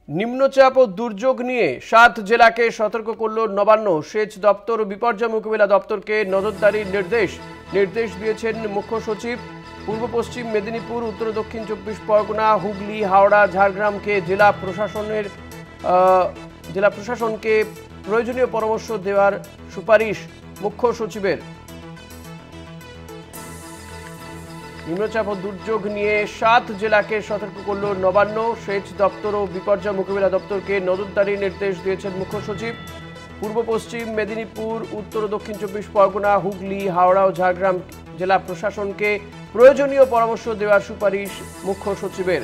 নিম্নচাপ ও দুর্যোগ নিয়ে ৭ জেলাকে সতর্ক করল নবান্ন। সেচ দপ্তর ও বিপর্যয় মোকাবিলা দপ্তরকে নজরদারির নির্দেশ দিয়েছেন মুখ্য সচিব। পূর্ব পশ্চিম মেদিনীপুর, উত্তর দক্ষিণ ২৪ পরগনা, হুগলি, হাওড়া, ঝাড়গ্রামকে জেলা প্রশাসনকে প্রয়োজনীয় পরামর্শ দেওয়ার সুপারিশ মুখ্য সচিবের। নিম্নচাপ ও দুর্যোগ নিয়ে ৭ জেলাকে সতর্ক করল নবান্ন। সেচ দপ্তর ও বিপর্যয় মোকাবিলা দপ্তরকে নজরদারির নির্দেশ দিয়েছেন মুখ্য সচিব। পূর্ব পশ্চিম মেদিনীপুর, উত্তর ও দক্ষিণ ২৪ পরগনা, হুগলি, হাওড়া ও ঝাড়গ্রাম জেলা প্রশাসনকে প্রয়োজনীয় পরামর্শ দেওয়ার সুপারিশ মুখ্য সচিবের।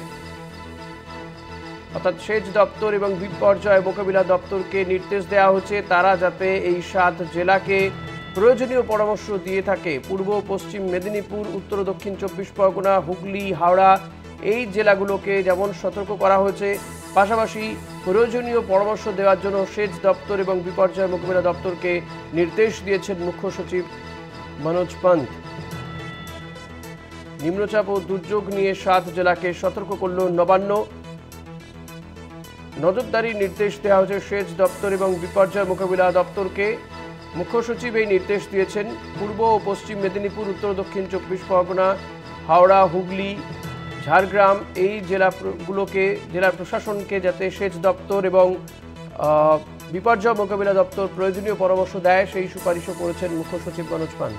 অর্থাৎ সেচ দপ্তর এবং বিপর্যয় মোকাবিলা দপ্তরকে নির্দেশ দেওয়া হচ্ছে তারা যাতে এই ৭ জেলাকে প্রয়োজনীয় পরামর্শ দিয়ে থাকে। পূর্ব পশ্চিম মেদিনীপুর, উত্তর ও দক্ষিণ ২৪ পরগনা, হুগলি, হাওড়া এই জেলাগুলোকে যেমন সতর্ক করা হয়েছে, পাশাপাশি প্রয়োজনীয় পরামর্শ দেওয়ার জন্য সেচ দপ্তর এবং বিপর্যয় মোকাবিলা দপ্তরকে নির্দেশ দিয়েছেন মুখ্য সচিব মনোজ পন্ত। নিম্নচাপ ও দুর্যোগ নিয়ে ৭ জেলাকে সতর্ক করল নবান্ন। নজরদারির নির্দেশ দেওয়া হয়েছে সেচ দপ্তর এবং বিপর্যয় মোকাবিলা দপ্তরকে। মুখ্য সচিব এই নির্দেশ দিয়েছেন। পূর্ব ও পশ্চিম মেদিনীপুর, উত্তর দক্ষিণ ২৪ পরগনা, হাওড়া, হুগলি, ঝাড়গ্রাম এই জেলাগুলোকে জেলা প্রশাসনকে যাতে সেচ দপ্তর এবং বিপর্যয় মোকাবিলা দপ্তর প্রয়োজনীয় পরামর্শ দেয় সেই সুপারিশও করেছেন মুখ্য সচিব মনোজ পান।